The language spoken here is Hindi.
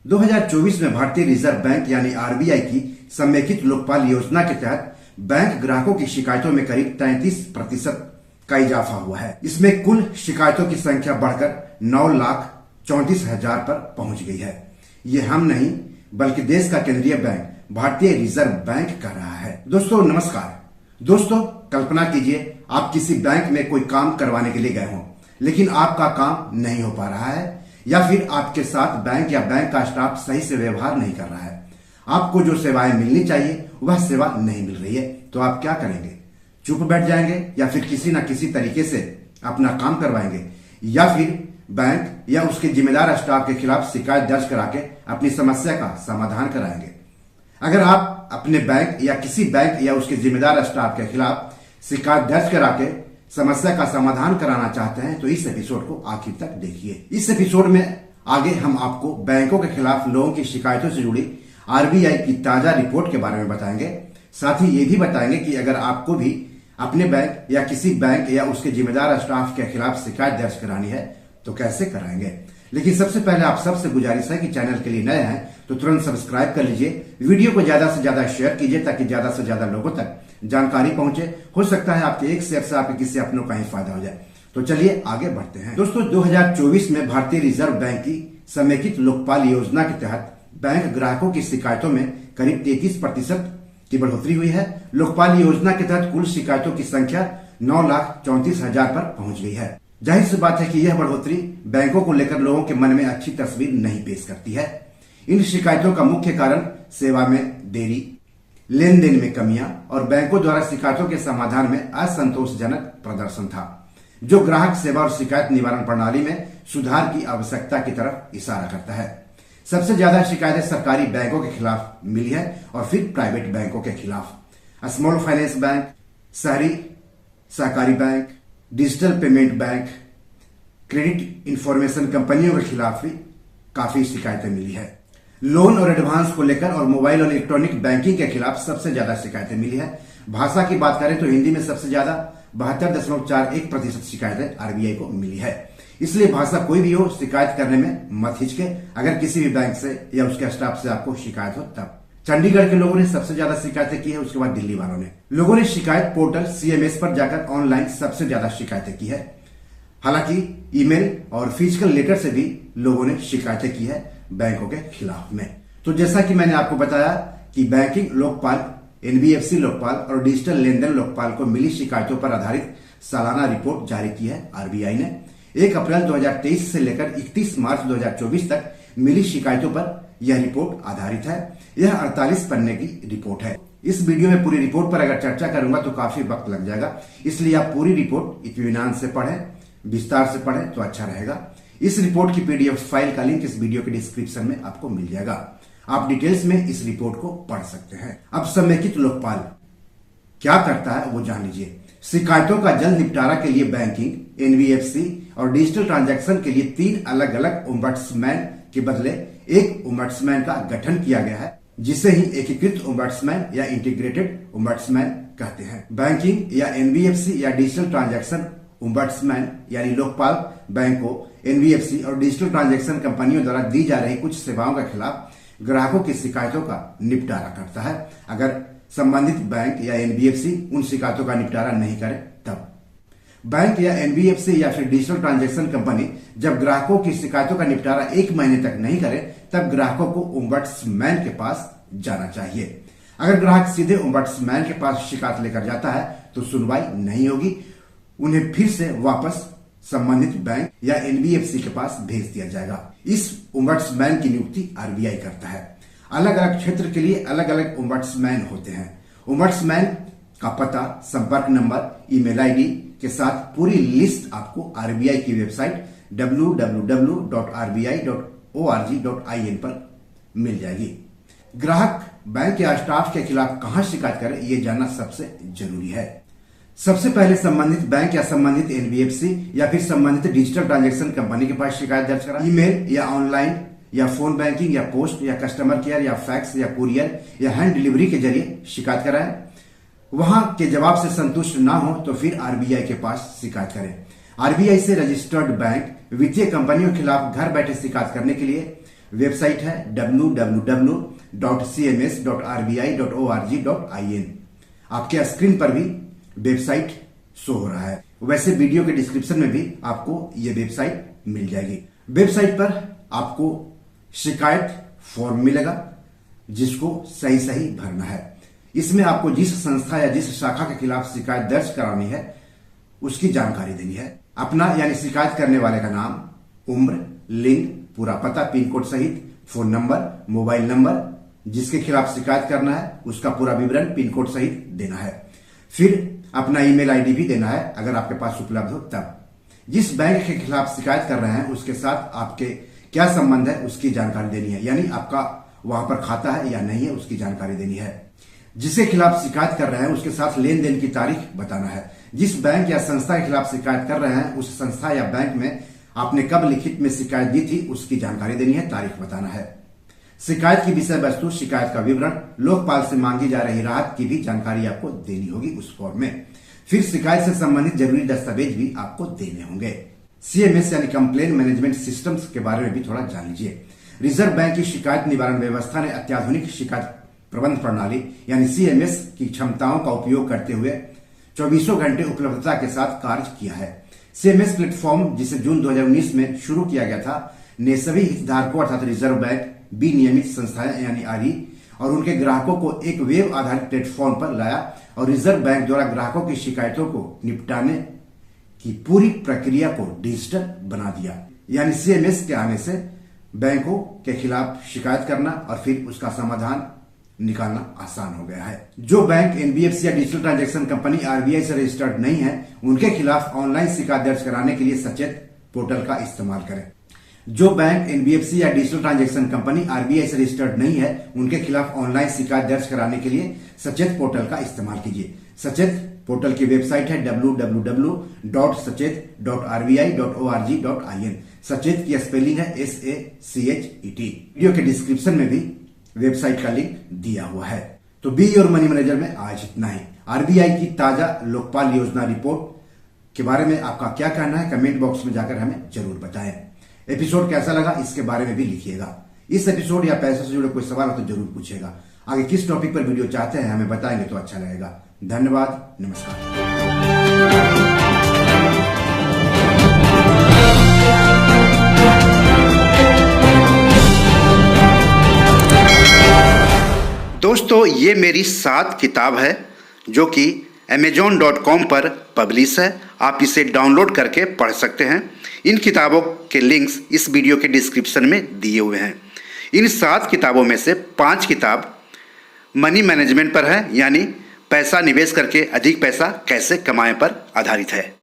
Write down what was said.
2024 में भारतीय रिजर्व बैंक यानी आरबीआई की समेकित लोकपाल योजना के तहत बैंक ग्राहकों की शिकायतों में करीब 33% का इजाफा हुआ है। इसमें कुल शिकायतों की संख्या बढ़कर 9,34,000 पर पहुंच गई है। ये हम नहीं बल्कि देश का केंद्रीय बैंक भारतीय रिजर्व बैंक कर रहा है। दोस्तों नमस्कार। दोस्तों कल्पना कीजिए आप किसी बैंक में कोई काम करवाने के लिए गए हों, लेकिन आपका काम नहीं हो पा रहा है या फिर आपके साथ बैंक या बैंक का स्टाफ सही से व्यवहार नहीं कर रहा है। आपको जो सेवाएं मिलनी चाहिए वह सेवा नहीं मिल रही है, तो आप क्या करेंगे? चुप बैठ जाएंगे या फिर किसी न किसी तरीके से अपना काम करवाएंगे या फिर बैंक या उसके जिम्मेदार स्टाफ के खिलाफ शिकायत दर्ज करा के अपनी समस्या का समाधान कराएंगे। अगर आप अपने बैंक या किसी बैंक या उसके जिम्मेदार स्टाफ के खिलाफ शिकायत दर्ज करा के समस्या का समाधान कराना चाहते हैं तो इस एपिसोड को आखिर तक देखिए। इस एपिसोड में आगे हम आपको बैंकों के खिलाफ लोगों की शिकायतों से जुड़ी आरबीआई की ताजा रिपोर्ट के बारे में बताएंगे। साथ ही ये भी बताएंगे कि अगर आपको भी अपने बैंक या किसी बैंक या उसके जिम्मेदार स्टाफ के खिलाफ शिकायत दर्ज करानी है तो कैसे कराएंगे। लेकिन सबसे पहले आप सबसे गुजारिश है कि चैनल के लिए नए हैं तो तुरंत सब्सक्राइब कर लीजिए, वीडियो को ज्यादा से ज्यादा शेयर कीजिए ताकि ज्यादा से ज्यादा लोगों तक जानकारी पहुंचे। हो सकता है आपके एक शेयर से आपके किसी अपनों का ही फायदा हो जाए। तो चलिए आगे बढ़ते हैं। दोस्तों 2024 में भारतीय रिजर्व बैंक की समेकित लोकपाल योजना के तहत बैंक ग्राहकों की शिकायतों में करीब 33% की बढ़ोतरी हुई है। लोकपाल योजना के तहत कुल शिकायतों की संख्या 9,34,000 पर पहुंच गई है। जाहिर सी बात है कि यह बढ़ोतरी बैंकों को लेकर लोगों के मन में अच्छी तस्वीर नहीं पेश करती है। इन शिकायतों का मुख्य कारण सेवा में देरी, लेन देन में कमियां और बैंकों द्वारा शिकायतों के समाधान में असंतोषजनक प्रदर्शन था, जो ग्राहक सेवा और शिकायत निवारण प्रणाली में सुधार की आवश्यकता की तरफ इशारा करता है। सबसे ज्यादा शिकायतें सरकारी बैंकों के खिलाफ मिली है और फिर प्राइवेट बैंकों के खिलाफ। स्मॉल फाइनेंस बैंक, शहरी सहकारी bank, digital payment bank, credit information कंपनियों के खिलाफ भी काफी शिकायतें मिली है। लोन और एडवांस को लेकर और मोबाइल और इलेक्ट्रॉनिक बैंकिंग के खिलाफ सबसे ज्यादा शिकायतें मिली है। भाषा की बात करें तो हिंदी में सबसे ज्यादा 72.41% शिकायतें आरबीआई को मिली है। इसलिए भाषा कोई भी हो, शिकायत करने में मत हिचके। अगर किसी भी बैंक से या उसके स्टाफ से आपको शिकायत हो तब। चंडीगढ़ के लोगों ने सबसे ज्यादा शिकायतें की है, उसके बाद दिल्ली वालों ने। लोगों ने शिकायत पोर्टल सीएमएस पर जाकर ऑनलाइन सबसे ज्यादा शिकायतें की है। हालांकि ईमेल और फिजिकल लेटर से भी लोगों ने शिकायतें की है बैंकों के खिलाफ में। तो जैसा कि मैंने आपको बताया कि बैंकिंग लोकपाल, एनबीएफसी लोकपाल और डिजिटल लेन देन लोकपाल को मिली शिकायतों पर आधारित सालाना रिपोर्ट जारी की है आरबीआई ने। 1 अप्रैल 2023 से लेकर 31 मार्च 2024 तक मिली शिकायतों पर यह रिपोर्ट आधारित है। यह 48 पन्ने की रिपोर्ट है। इस वीडियो में पूरी रिपोर्ट पर अगर चर्चा करूंगा तो काफी वक्त लग जाएगा, इसलिए आप पूरी रिपोर्ट इत्मीनान से पढ़ें, विस्तार से पढ़ें तो अच्छा रहेगा। इस रिपोर्ट की पीडीएफ फाइल का लिंक इस वीडियो के डिस्क्रिप्शन में आपको मिल जाएगा। आप डिटेल्स में इस रिपोर्ट को पढ़ सकते हैं। अब समेकित लोकपाल क्या करता है वो जान लीजिए। शिकायतों का जल्द निपटारा के लिए बैंकिंग, एनबीएफसी और डिजिटल ट्रांजैक्शन के लिए 3 अलग अलग ओम्बड्समैन के बदले एक ओम्बड्समैन का गठन किया गया है, जिसे ही एकीकृत ओम्बड्समैन या इंटीग्रेटेड ओम्बड्समैन कहते हैं। बैंकिंग या एनबीएफसी या डिजिटल ट्रांजैक्शन ओम्बड्समैन यानी लोकपाल बैंकों, एनबीएफसी और डिजिटल ट्रांजैक्शन कंपनियों द्वारा दी जा रही कुछ सेवाओं के खिलाफ ग्राहकों की शिकायतों का निपटारा करता है। अगर संबंधित बैंक या एनबीएफसी उन शिकायतों का निपटारा नहीं करे तब। बैंक या एनबीएफसी या फिर डिजिटल ट्रांजैक्शन कंपनी जब ग्राहकों की शिकायतों का निपटारा 1 महीने तक नहीं करे तब ग्राहकों को ओम्बड्समैन के पास जाना चाहिए। अगर ग्राहक सीधे ओम्बड्समैन के पास शिकायत लेकर जाता है तो सुनवाई नहीं होगी, उन्हें फिर से वापस संबंधित बैंक या एनबीएफसी के पास भेज दिया जाएगा। इस ओम्बड्समैन की नियुक्ति आरबीआई करता है। अलग अलग क्षेत्र के लिए अलग अलग ओम्बड्समैन होते हैं। ओम्बड्समैन का पता, संपर्क नंबर, ईमेल आईडी के साथ पूरी लिस्ट आपको आरबीआई की वेबसाइट www.rbi.org.in पर मिल जाएगी। ग्राहक बैंक या स्टाफ के खिलाफ कहां शिकायत करे ये जानना सबसे जरूरी है। सबसे पहले संबंधित बैंक या संबंधित एनबीएफसी या फिर संबंधित डिजिटल ट्रांजैक्शन कंपनी के पास शिकायत दर्ज करा। ईमेल या ऑनलाइन या फोन बैंकिंग या पोस्ट या कस्टमर केयर या फैक्स या कुरियर या हैंड डिलीवरी के जरिए शिकायत कराएं। वहां के जवाब से संतुष्ट ना हो तो फिर आरबीआई के पास शिकायत करें। आरबीआई से रजिस्टर्ड बैंक वित्तीय कंपनियों के खिलाफ घर बैठे शिकायत करने के लिए वेबसाइट है www.cms.rbi.org.in। आपके स्क्रीन पर भी वेबसाइट शो हो रहा है। वैसे वीडियो के डिस्क्रिप्शन में भी आपको ये वेबसाइट मिल जाएगी। वेबसाइट पर आपको शिकायत फॉर्म मिलेगा जिसको सही सही भरना है। इसमें आपको जिस संस्था या जिस शाखा के खिलाफ शिकायत दर्ज करानी है उसकी जानकारी देनी है। अपना यानी शिकायत करने वाले का नाम, उम्र, लिंग, पूरा पता, पिन कोड सहित फोन नंबर, मोबाइल नंबर, जिसके खिलाफ शिकायत करना है उसका पूरा विवरण पिन कोड सहित देना है। फिर अपना ईमेल आईडी भी देना है अगर आपके पास उपलब्ध हो तब। जिस बैंक के खिलाफ शिकायत कर रहे हैं उसके साथ आपके क्या संबंध है उसकी जानकारी देनी है, यानी आपका वहां पर खाता है या नहीं है उसकी जानकारी देनी है। जिसके खिलाफ शिकायत कर रहे हैं उसके साथ लेन देन की तारीख बताना है। जिस बैंक या संस्था के खिलाफ शिकायत कर रहे हैं उस संस्था या बैंक में आपने कब लिखित में शिकायत दी थी उसकी जानकारी देनी है, तारीख बताना है। शिकायत की विषय वस्तु, शिकायत का विवरण, लोकपाल से मांगी जा रही राहत की भी जानकारी आपको देनी होगी उस फॉर्म में। फिर शिकायत से संबंधित जरूरी दस्तावेज भी आपको देने होंगे। CMS यानी कंप्लेन मैनेजमेंट सिस्टम्स के बारे में भी थोड़ा जान लीजिए। रिजर्व बैंक की शिकायत निवारण व्यवस्था ने अत्याधुनिक शिकायत प्रबंध प्रणाली यानी CMS की क्षमताओं का उपयोग करते हुए 24 घंटे उपलब्धता के साथ कार्य किया है। CMS प्लेटफॉर्म जिसे जून 2019 में शुरू किया गया था ने सभी हितधारकों अर्थात रिजर्व बैंक, विनियमित संस्थाएं यानी RE और उनके ग्राहकों को एक वेब आधारित प्लेटफॉर्म पर लाया और रिजर्व बैंक द्वारा ग्राहकों की शिकायतों को निपटाने की पूरी प्रक्रिया को डिजिटल बना दिया। यानी CMS के आने से बैंकों के खिलाफ शिकायत करना और फिर उसका समाधान निकालना आसान हो गया है। जो बैंक NBFC या डिजिटल ट्रांजैक्शन कंपनी RBI से रजिस्टर्ड नहीं है उनके खिलाफ ऑनलाइन शिकायत दर्ज कराने के लिए सचेत पोर्टल का इस्तेमाल करें। जो बैंक NBFC या डिजिटल ट्रांजैक्शन कंपनी RBI से रजिस्टर्ड नहीं है उनके खिलाफ ऑनलाइन शिकायत दर्ज कराने के लिए सचेत पोर्टल का इस्तेमाल कीजिए। सचेत पोर्टल की वेबसाइट है www.sachet.rbi.org.in। सचेत की स्पेलिंग है SACHET। वीडियो के डिस्क्रिप्शन में भी वेबसाइट का लिंक दिया हुआ है। तो बी योर मनी मैनेजर में आज इतना ही। RBI की ताजा लोकपाल योजना रिपोर्ट के बारे में आपका क्या कहना है कमेंट बॉक्स में जाकर हमें जरूर बताएं। एपिसोड कैसा लगा इसके बारे में भी लिखिएगा। इस एपिसोड या पैसे से जुड़े कोई सवाल हो तो जरूर पूछिएगा। आगे किस टॉपिक पर वीडियो चाहते हैं हमें बताएंगे तो अच्छा लगेगा। धन्यवाद, नमस्कार। दोस्तों ये मेरी 7 किताब है जो कि amazon.com पर पब्लिश है। आप इसे डाउनलोड करके पढ़ सकते हैं। इन किताबों के लिंक्स इस वीडियो के डिस्क्रिप्शन में दिए हुए हैं। इन 7 किताबों में से 5 किताब मनी मैनेजमेंट पर है, यानी पैसा निवेश करके अधिक पैसा कैसे कमाएं पर आधारित है।